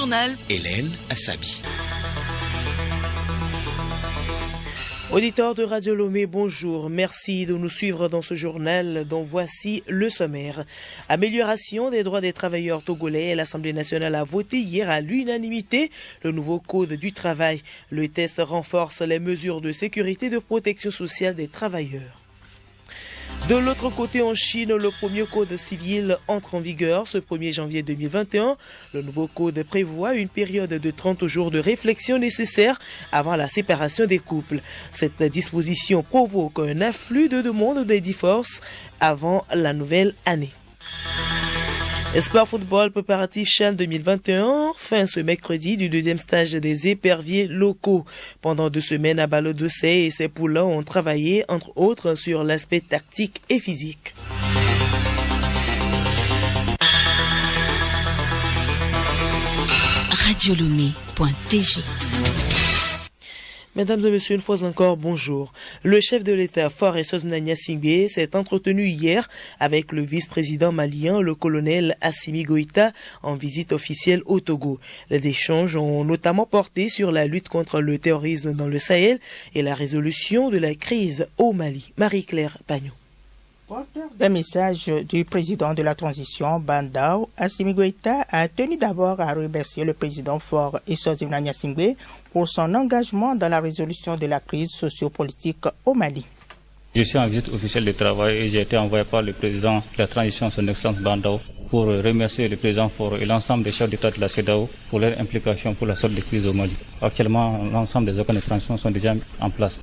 journal. Hélène Assabi. Auditeurs de Radio Lomé, bonjour. Merci de nous suivre dans ce journal dont voici le sommaire. Amélioration des droits des travailleurs togolais. L'Assemblée nationale a voté hier à l'unanimité le nouveau code du travail. Le test renforce les mesures de sécurité et de protection sociale des travailleurs. De l'autre côté, en Chine, le premier code civil entre en vigueur ce 1er janvier 2021. Le nouveau code prévoit une période de 30 jours de réflexion nécessaire avant la séparation des couples. Cette disposition provoque un afflux de demandes de divorce avant la nouvelle année. Sport Football préparatif CHAN 2021, fin ce mercredi du deuxième stage des éperviers locaux. Pendant 2 semaines, Abalo Dossé et ses poulains ont travaillé, entre autres, sur l'aspect tactique et physique. Radiolomé.tg. Mesdames et messieurs, une fois encore, bonjour. Le chef de l'État, Faure Essouzina Gnassingbé, s'est entretenu hier avec le vice-président malien, le colonel Assimi Goïta, en visite officielle au Togo. Les échanges ont notamment porté sur la lutte contre le terrorisme dans le Sahel et la résolution de la crise au Mali. Marie-Claire Pagnon. Porteur d'un message du président de la transition, Bandao, Assimi Goïta a tenu d'abord à remercier le président Faure Essouzina Gnassingbé pour son engagement dans la résolution de la crise sociopolitique au Mali. Je suis en visite officielle de travail et j'ai été envoyé par le président de la transition, son excellence Bandao, pour remercier le président Faure et l'ensemble des chefs d'État de la CEDEAO pour leur implication pour la sortie de crise au Mali. Actuellement, l'ensemble des organes de transition sont déjà en place.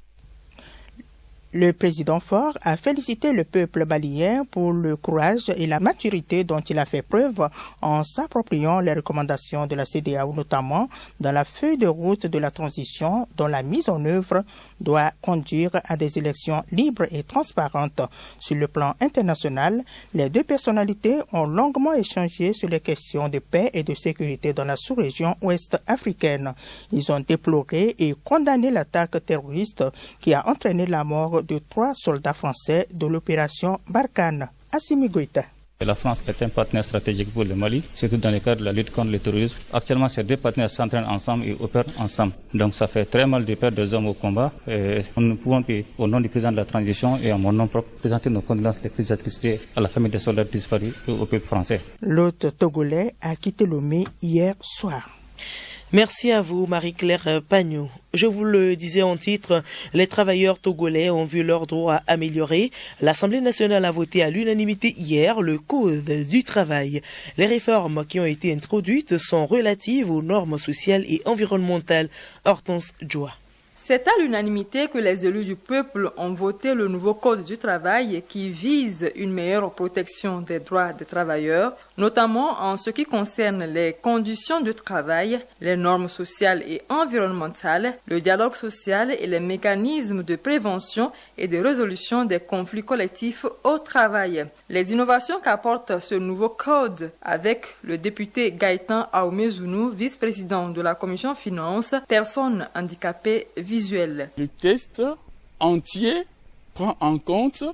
Le président Faure a félicité le peuple malien pour le courage et la maturité dont il a fait preuve en s'appropriant les recommandations de la CEDEAO, notamment dans la feuille de route de la transition dont la mise en œuvre doit conduire à des élections libres et transparentes. Sur le plan international, les deux personnalités ont longuement échangé sur les questions de paix et de sécurité dans la sous-région ouest africaine. Ils ont déploré et condamné l'attaque terroriste qui a entraîné la mort de 3 soldats français de l'opération Barkhane. Assimi Goïta. La France est un partenaire stratégique pour le Mali, surtout dans le cadre de la lutte contre le terrorisme. Actuellement, ces deux partenaires s'entraînent ensemble et opèrent ensemble. Donc ça fait très mal de perdre des hommes au combat. Et nous ne pouvons plus, au nom du président de la transition et à mon nom propre, présenter nos condoléances les plus attristées à la famille des soldats disparus et au peuple français. L'hôte togolais a quitté Lomé hier soir. Merci à vous, Marie-Claire Pagnon. Je vous le disais en titre, les travailleurs togolais ont vu leurs droits améliorés. L'Assemblée nationale a voté à l'unanimité hier le Code du travail. Les réformes qui ont été introduites sont relatives aux normes sociales et environnementales. Hortense Djoa. C'est à l'unanimité que les élus du peuple ont voté le nouveau Code du travail qui vise une meilleure protection des droits des travailleurs, notamment en ce qui concerne les conditions de travail, les normes sociales et environnementales, le dialogue social et les mécanismes de prévention et de résolution des conflits collectifs au travail. Les innovations qu'apporte ce nouveau code avec le député Gaëtan Aoumezounou, vice-président de la commission finances, personnes handicapées visuelles. Le test entier prend en compte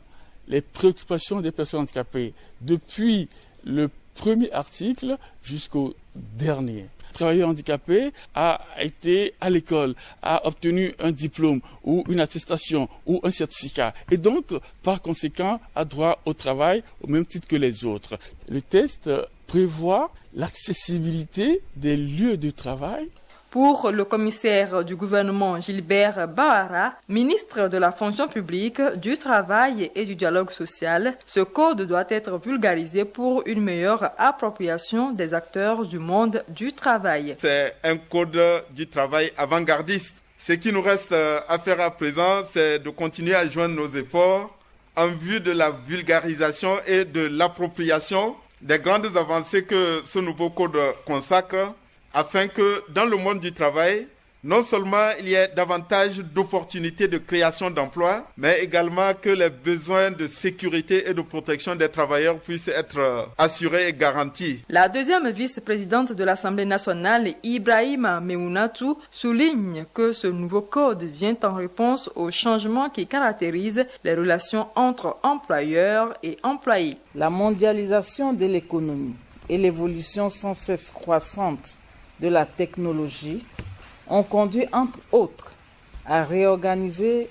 les préoccupations des personnes handicapées depuis le premier article jusqu'au dernier. Le travailleur handicapé a été à l'école, a obtenu un diplôme ou une attestation ou un certificat et donc par conséquent a droit au travail au même titre que les autres. Le test prévoit l'accessibilité des lieux de travail. Pour le commissaire du gouvernement Gilbert Bahara, ministre de la fonction publique, du travail et du dialogue social, ce code doit être vulgarisé pour une meilleure appropriation des acteurs du monde du travail. C'est un code du travail avant-gardiste. Ce qui nous reste à faire à présent, c'est de continuer à joindre nos efforts en vue de la vulgarisation et de l'appropriation des grandes avancées que ce nouveau code consacre, afin que dans le monde du travail, non seulement il y ait davantage d'opportunités de création d'emplois, mais également que les besoins de sécurité et de protection des travailleurs puissent être assurés et garantis. La deuxième vice-présidente de l'Assemblée nationale, Ibrahima Mewunatou, souligne que ce nouveau code vient en réponse aux changements qui caractérisent les relations entre employeurs et employés. La mondialisation de l'économie et l'évolution sans cesse croissante de la technologie ont conduit, entre autres, à réorganiser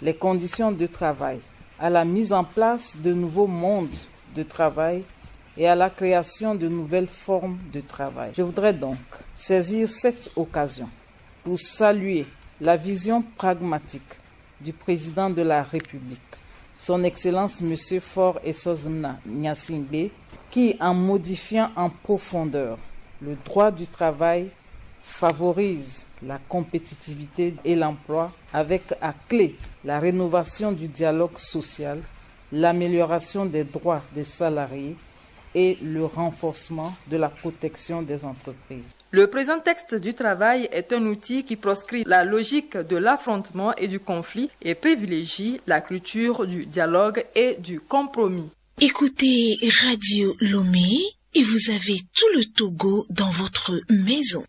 les conditions de travail, à la mise en place de nouveaux mondes de travail et à la création de nouvelles formes de travail. Je voudrais donc saisir cette occasion pour saluer la vision pragmatique du président de la République, son Excellence M. Faure Essozmna Gnassingbé, qui, en modifiant en profondeur le droit du travail, favorise la compétitivité et l'emploi avec à clé la rénovation du dialogue social, l'amélioration des droits des salariés et le renforcement de la protection des entreprises. Le présent texte du travail est un outil qui proscrit la logique de l'affrontement et du conflit et privilégie la culture du dialogue et du compromis. Écoutez Radio Lomé et vous avez tout le Togo dans votre maison.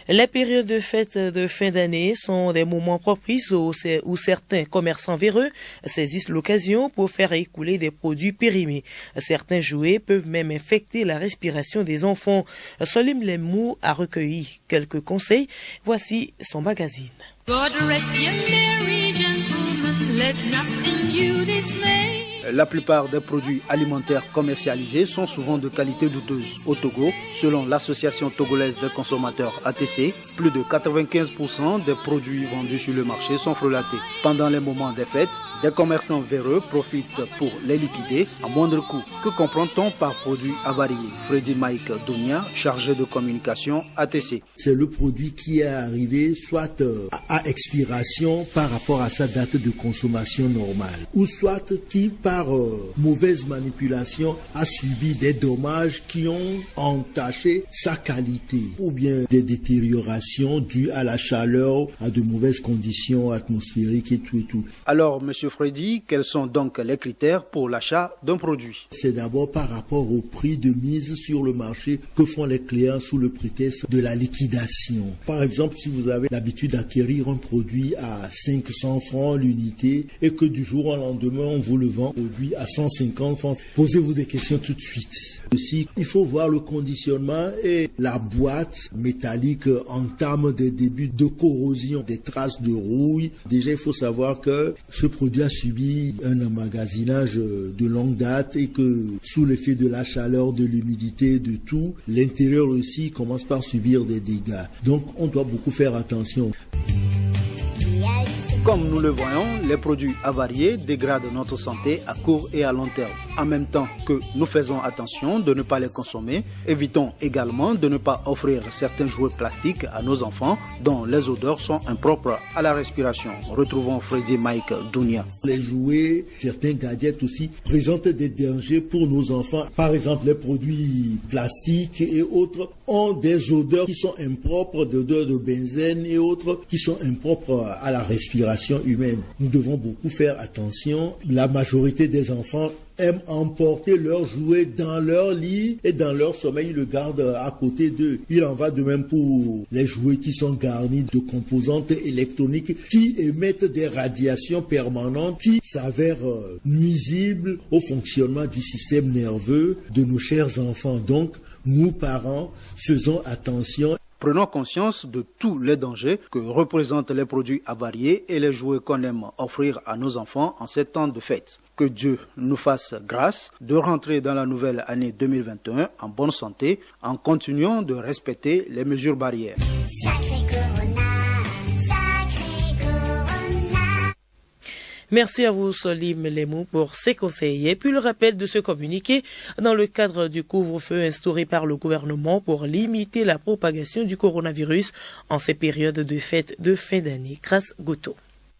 Les périodes de fêtes de fin d'année sont des moments propices où certains commerçants véreux saisissent l'occasion pour faire écouler des produits périmés. Certains jouets peuvent même infecter la respiration des enfants. Solim Lemou a recueilli quelques conseils. Voici son magazine. God rest ye merry gentlemen, let nothing you dismay. La plupart des produits alimentaires commercialisés sont souvent de qualité douteuse. Au Togo, selon l'Association togolaise des consommateurs ATC, plus de 95% des produits vendus sur le marché sont frelatés. Pendant les moments des fêtes, des commerçants véreux profitent pour les liquider à moindre coût. Que comprend-on par produit avarié? Freddy Mike Dounia, chargé de communication ATC. C'est le produit qui est arrivé soit à expiration par rapport à sa date de consommation normale, ou soit qui par mauvaise manipulation a subi des dommages qui ont entaché sa qualité, ou bien des détériorations dues à la chaleur, à de mauvaises conditions atmosphériques et tout. Alors, Monsieur Freddy, quels sont donc les critères pour l'achat d'un produit? C'est d'abord par rapport au prix de mise sur le marché que font les clients sous le prétexte de la liquidation. Par exemple, si vous avez l'habitude d'acquérir un produit à 500 francs l'unité et que du jour au lendemain on vous le vend produit à 150 francs, posez-vous des questions tout de suite. Aussi, il faut voir le conditionnement et la boîte métallique entame des débuts de corrosion, des traces de rouille. Déjà, il faut savoir que ce produit a subi un emmagasinage de longue date et que sous l'effet de la chaleur, de l'humidité, de tout, l'intérieur aussi commence par subir des dégâts. Donc, on doit beaucoup faire attention. Comme nous le voyons, les produits avariés dégradent notre santé à court et à long terme. En même temps que nous faisons attention de ne pas les consommer, évitons également de ne pas offrir certains jouets plastiques à nos enfants dont les odeurs sont impropres à la respiration. Retrouvons Freddy Mike Dounia. Les jouets, certains gadgets aussi présentent des dangers pour nos enfants. Par exemple, les produits plastiques et autres ont des odeurs qui sont impropres, d'odeurs de benzène et autres qui sont impropres à la respiration humaine. Nous devons beaucoup faire attention. La majorité des enfants aiment emporter leurs jouets dans leur lit et dans leur sommeil, ils le gardent à côté d'eux. Il en va de même pour les jouets qui sont garnis de composantes électroniques qui émettent des radiations permanentes qui s'avèrent nuisibles au fonctionnement du système nerveux de nos chers enfants. Donc, nous parents, faisons attention. Prenons conscience de tous les dangers que représentent les produits avariés et les jouets qu'on aime offrir à nos enfants en ces temps de fête. Que Dieu nous fasse grâce de rentrer dans la nouvelle année 2021 en bonne santé, en continuant de respecter les mesures barrières. Merci à vous, Solim Lemou, pour ces conseils. Et puis le rappel de ce communiqué dans le cadre du couvre-feu instauré par le gouvernement pour limiter la propagation du coronavirus en ces périodes de fêtes de fin d'année. Grâce Goto.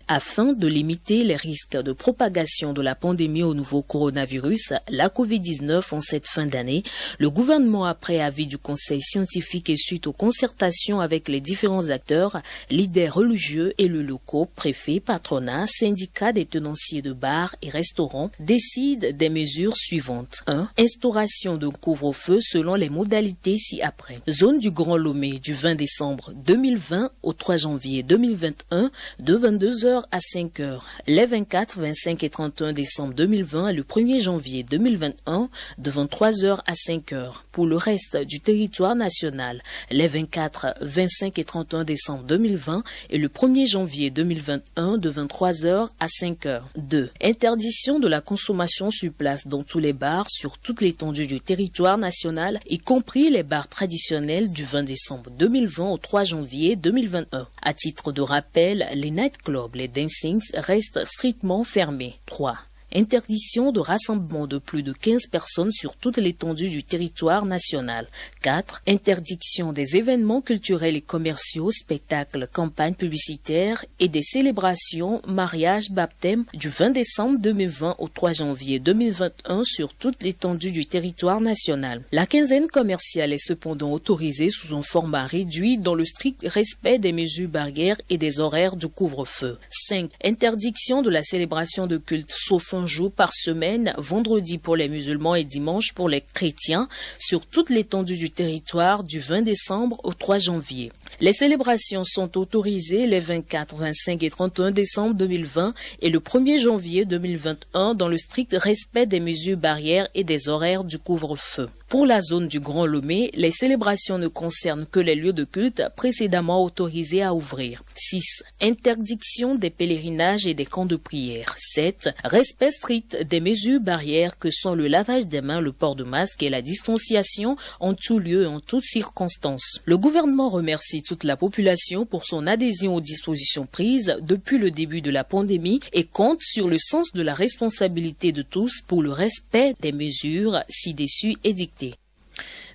Afin de limiter les risques de propagation de la pandémie au nouveau coronavirus, la COVID-19 en cette fin d'année, le gouvernement, après avis du Conseil scientifique et suite aux concertations avec les différents acteurs, leaders religieux, élus locaux, préfets, patronats, syndicats des tenanciers de bars et restaurants, décide des mesures suivantes. 1. Instauration d'un couvre-feu selon les modalités ci-après. Zone du Grand Lomé du 20 décembre 2020 au 3 janvier 2021 de 22h 3h à 5h. Les 24, 25 et 31 décembre 2020 et le 1er janvier 2021 de 23h à 5h. Pour le reste du territoire national, les 24, 25 et 31 décembre 2020 et le 1er janvier 2021 de 23h à 5h. 2. Interdiction de la consommation sur place dans tous les bars sur toute l'étendue du territoire national, y compris les bars traditionnels du 20 décembre 2020 au 3 janvier 2021. À titre de rappel, les nightclubs, les dancings restent strictement fermés. 3. Interdiction de rassemblement de plus de 15 personnes sur toute l'étendue du territoire national. 4. Interdiction des événements culturels et commerciaux, spectacles, campagnes publicitaires et des célébrations, mariages, baptêmes du 20 décembre 2020 au 3 janvier 2021 sur toute l'étendue du territoire national. La quinzaine commerciale est cependant autorisée sous un format réduit dans le strict respect des mesures barrières et des horaires de couvre-feu. 5. Interdiction de la célébration de culte sauf un jour par semaine, vendredi pour les musulmans et dimanche pour les chrétiens, sur toute l'étendue du territoire du 20 décembre au 3 janvier. Les célébrations sont autorisées les 24, 25 et 31 décembre 2020 et le 1er janvier 2021 dans le strict respect des mesures barrières et des horaires du couvre-feu. Pour la zone du Grand Lomé, les célébrations ne concernent que les lieux de culte précédemment autorisés à ouvrir. 6. Interdiction des pèlerinages et des camps de prière. 7. Respect strict des mesures barrières que sont le lavage des mains, le port de masque et la distanciation en tout lieu et en toutes circonstances. Le gouvernement remercie toute la population pour son adhésion aux dispositions prises depuis le début de la pandémie et compte sur le sens de la responsabilité de tous pour le respect des mesures ci-dessus édictées.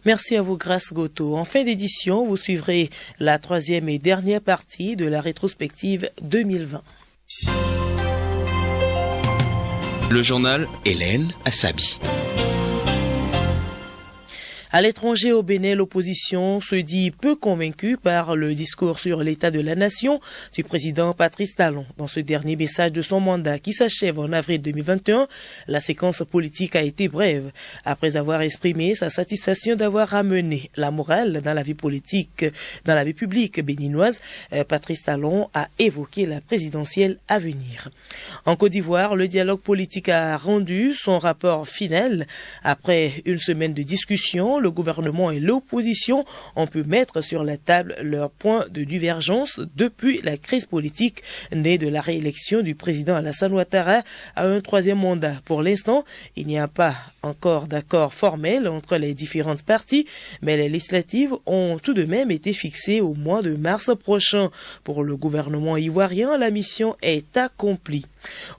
Merci à vous, Grace Goto. En fin d'édition, vous suivrez la troisième et dernière partie de la rétrospective 2020. Le journal Hélène Assabi. À l'étranger, au Bénin, l'opposition se dit peu convaincue par le discours sur l'état de la nation du président Patrice Talon. Dans ce dernier message de son mandat qui s'achève en avril 2021, la séquence politique a été brève. Après avoir exprimé sa satisfaction d'avoir ramené la morale dans la vie politique, dans la vie publique béninoise, Patrice Talon a évoqué la présidentielle à venir. En Côte d'Ivoire, le dialogue politique a rendu son rapport final. Après une semaine de discussion, le gouvernement et l'opposition ont pu mettre sur la table leurs points de divergence depuis la crise politique née de la réélection du président Alassane Ouattara à un troisième mandat. Pour l'instant, il n'y a pas encore d'accord formel entre les différentes parties, mais les législatives ont tout de même été fixées au mois de mars prochain. Pour le gouvernement ivoirien, la mission est accomplie.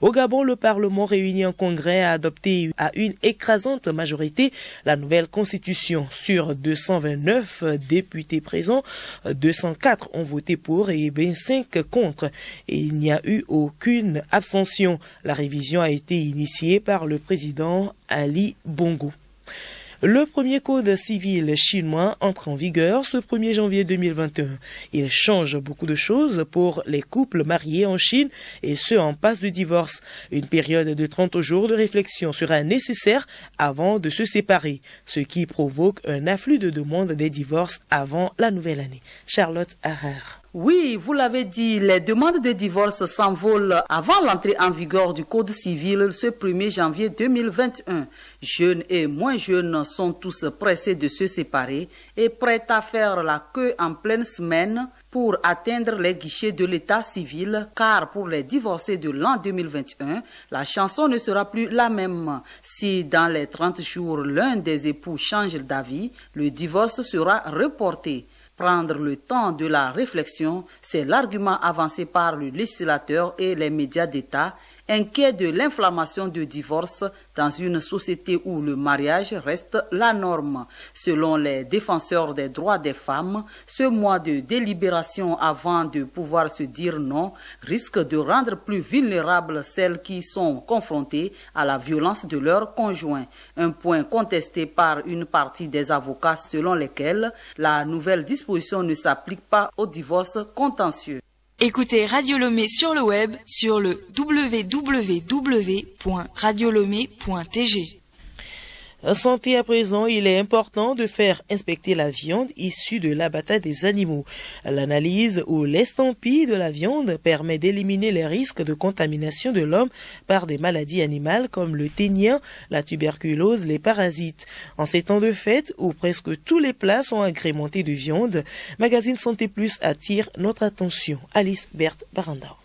Au Gabon, le Parlement réuni en congrès a adopté à une écrasante majorité la nouvelle constitution. Sur 229 députés présents, 204 ont voté pour et 25 contre. Et il n'y a eu aucune abstention. La révision a été initiée par le président Ali Bongo. Le premier code civil chinois entre en vigueur ce 1er janvier 2021. Il change beaucoup de choses pour les couples mariés en Chine et ceux en passe de divorce. Une période de 30 jours de réflexion sera nécessaire avant de se séparer, ce qui provoque un afflux de demandes des divorces avant la nouvelle année. Charlotte Harrer. Oui, vous l'avez dit, les demandes de divorce s'envolent avant l'entrée en vigueur du Code civil ce 1er janvier 2021. Jeunes et moins jeunes sont tous pressés de se séparer et prêts à faire la queue en pleine semaine pour atteindre les guichets de l'état civil, car pour les divorcés de l'an 2021, la chanson ne sera plus la même. Si dans les 30 jours, l'un des époux change d'avis, le divorce sera reporté. Prendre le temps de la réflexion, c'est l'argument avancé par le législateur et les médias d'État, inquiets de l'inflammation de divorce dans une société où le mariage reste la norme. Selon les défenseurs des droits des femmes, ce mois de délibération avant de pouvoir se dire non risque de rendre plus vulnérables celles qui sont confrontées à la violence de leur conjoint. Un point contesté par une partie des avocats selon lesquels la nouvelle disposition ne s'applique pas au divorce contentieux. Écoutez Radio Lomé sur le web sur le www.radiolomé.tg. Santé à présent, il est important de faire inspecter la viande issue de l'abattage des animaux. L'analyse ou l'estampille de la viande permet d'éliminer les risques de contamination de l'homme par des maladies animales comme le ténia, la tuberculose, les parasites. En ces temps de fête où presque tous les plats sont agrémentés de viande, Magazine Santé Plus attire notre attention. Alice Berthe Baranda.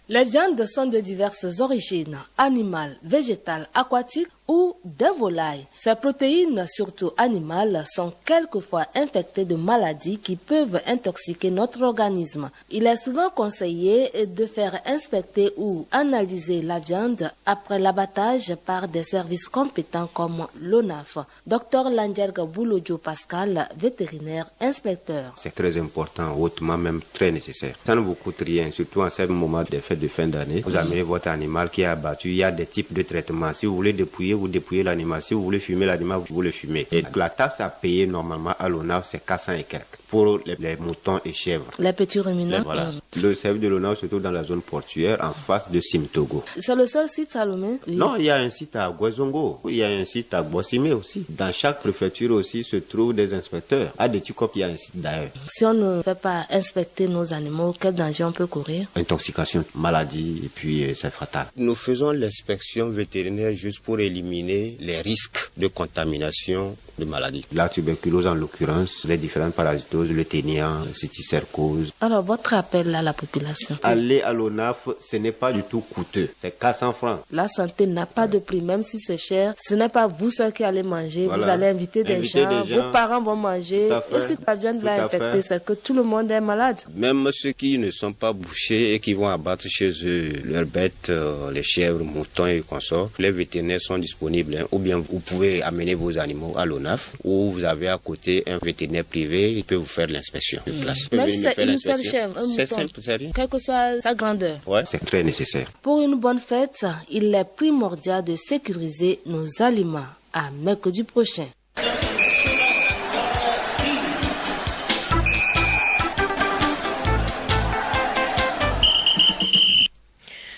Les viandes sont de diverses origines, animales, végétales, aquatiques ou des volailles. Ces protéines, surtout animales, sont quelquefois infectées de maladies qui peuvent intoxiquer notre organisme. Il est souvent conseillé de faire inspecter ou analyser la viande après l'abattage par des services compétents comme l'ONAF. Dr Langerga Boulodio Pascal, vétérinaire inspecteur. C'est très important, hautement même très nécessaire. Ça ne vous coûte rien, surtout en ce moment des fêtes de fin d'année. Vous amenez votre animal qui est abattu, il y a des types de traitements. Si vous voulez dépouiller, vous dépouillez l'animal. Si vous voulez fumer l'animal, vous le fumez. Et la taxe à payer normalement à l'ONAF, c'est 400 et quelques pour les moutons et chèvres. Les petits ruminants. Voilà. Le service de l'ONAF se trouve dans la zone portuaire en face de Simtogo. C'est le seul site à Lomé? Oui. Non, il y a un site à Guazongo. Il y a un site à Boissime aussi. Dans chaque préfecture aussi se trouvent des inspecteurs. À Detikop, il y a un site d'ailleurs. Si on ne fait pas inspecter nos animaux, quel danger on peut courir? Intoxication, maladie, et puis c'est fatal. Nous faisons l'inspection vétérinaire juste pour éliminer les risques de contamination de maladies. La tuberculose en l'occurrence, les différentes parasitoses, le ténia, le cysticercose. Alors, votre appel à la population? Aller à l'ONAF, ce n'est pas du tout coûteux. C'est 400 francs. La santé n'a pas de prix, même si c'est cher. Ce n'est pas vous seul qui allez manger. Voilà. Vous allez inviter des gens, vos parents vont manger. Et si la viande va infecter, c'est que tout le monde est malade. Même ceux qui ne sont pas bouchers et qui vont abattre chez eux leurs bêtes, les chèvres, moutons et consorts, les vétérinaires sont disponibles. Ou bien vous pouvez amener vos animaux à l'ONAF, ou vous avez à côté un vétérinaire privé, il peut vous faire l'inspection de place. Même si c'est une seule chèvre, un mouton, c'est simple, c'est rien. Quelle que soit sa grandeur. Ouais, c'est très nécessaire. Pour une bonne fête, il est primordial de sécuriser nos aliments. À mercredi prochain.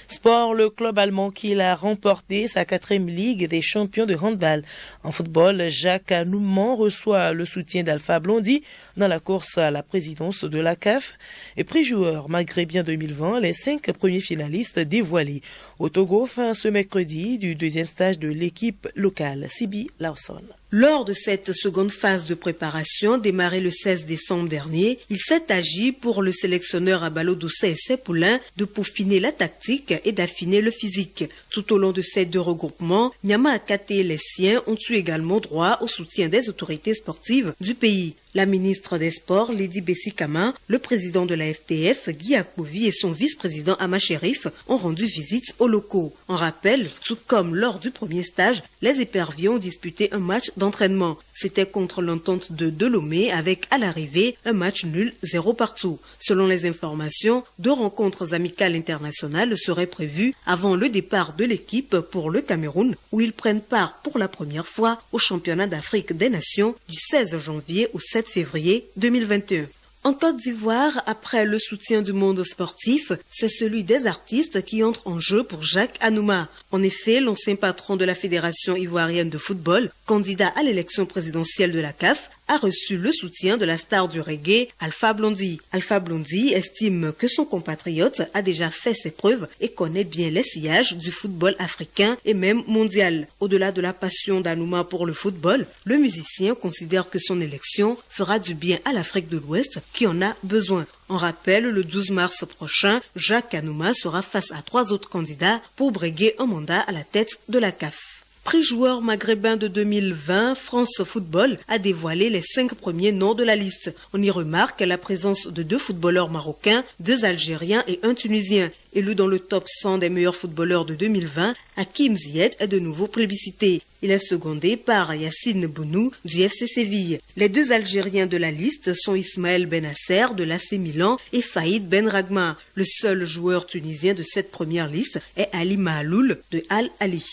Sport, le club allemand qui a remporté sa 4e Ligue des champions de handball. En football, Jacques Anoumans reçoit le soutien d'Alpha Blondy dans la course à la présidence de la CAF. Et prix joueur maghrébien 2020, les 5 premiers finalistes dévoilés. Au Togo, fin ce mercredi du 2e stage de l'équipe locale, Sibi Lawson. Lors de cette seconde phase de préparation, démarrée le 16 décembre dernier, il s'est agi pour le sélectionneur Abalo Doucet et ses poulains de peaufiner la tactique et d'affiner le physique. Tout au long de ces 2 regroupements, Nyama Akate et les siens ont eu également droit au soutien des autorités sportives du pays. La ministre des Sports, Lady Bessi Kama, le président de la FTF, Guy Akouvi, et son vice-président Ama Sherif ont rendu visite aux locaux. En rappel, tout comme lors du premier stage, les éperviers ont disputé un match d'entraînement. C'était contre l'entente de Delomé avec, à l'arrivée, un match nul 0 partout. Selon les informations, 2 rencontres amicales internationales seraient prévues avant le départ de l'équipe pour le Cameroun, où ils prennent part pour la première fois au championnat d'Afrique des Nations du 16 janvier au 7 février 2021. En Côte d'Ivoire, après le soutien du monde sportif, c'est celui des artistes qui entre en jeu pour Jacques Anoumans. En effet, l'ancien patron de la Fédération ivoirienne de football, candidat à l'élection présidentielle de la CAF, a reçu le soutien de la star du reggae, Alpha Blondy. Alpha Blondy estime que son compatriote a déjà fait ses preuves et connaît bien les sillages du football africain et même mondial. Au-delà de la passion d'Anoumans pour le football, le musicien considère que son élection fera du bien à l'Afrique de l'Ouest qui en a besoin. En rappel, le 12 mars prochain, Jacques Anoumans sera face à 3 autres candidats pour briguer un mandat à la tête de la CAF. Prix joueur maghrébin de 2020, France Football a dévoilé les 5 premiers noms de la liste. On y remarque la présence de 2 footballeurs marocains, 2 Algériens et 1 Tunisien. Élu dans le top 100 des meilleurs footballeurs de 2020, Hakim Ziyech est de nouveau plébiscité. Il est secondé par Yacine Bounou du FC Séville. Les 2 Algériens de la liste sont Ismaël Benasser de l'AC Milan et Faïd Benragma. Le seul joueur tunisien de cette première liste est Ali Mahaloul de Al Ali.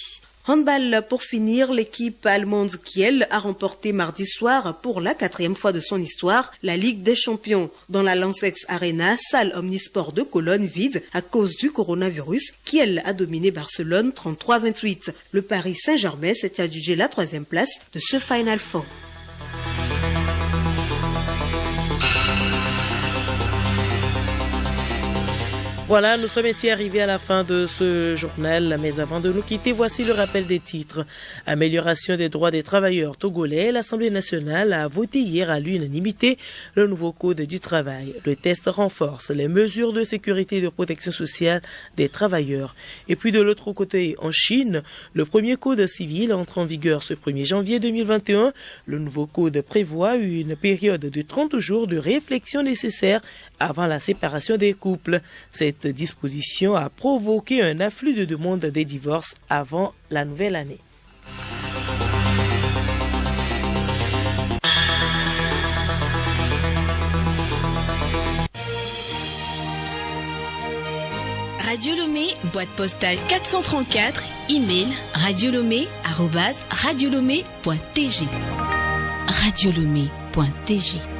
Handball pour finir, l'équipe allemande Kiel a remporté mardi soir pour la 4e fois de son histoire la Ligue des Champions. Dans la Lanxess Arena, salle omnisport de Cologne vide à cause du coronavirus, Kiel a dominé Barcelone 33-28. Le Paris Saint-Germain s'est adjugé la 3e place de ce Final Four. Voilà, nous sommes ici arrivés à la fin de ce journal, mais avant de nous quitter, voici le rappel des titres. Amélioration des droits des travailleurs togolais, l'Assemblée nationale a voté hier à l'unanimité le nouveau code du travail. Le test renforce les mesures de sécurité et de protection sociale des travailleurs. Et puis de l'autre côté, en Chine, le premier code civil entre en vigueur ce 1er janvier 2021. Le nouveau code prévoit une période de 30 jours de réflexion nécessaire avant la séparation des couples. Cette disposition a provoqué un afflux de demandes des divorces avant la nouvelle année. Radio Lomé, boîte postale 434, email radiolomé@radiolomé.tg. Radiolomé.tg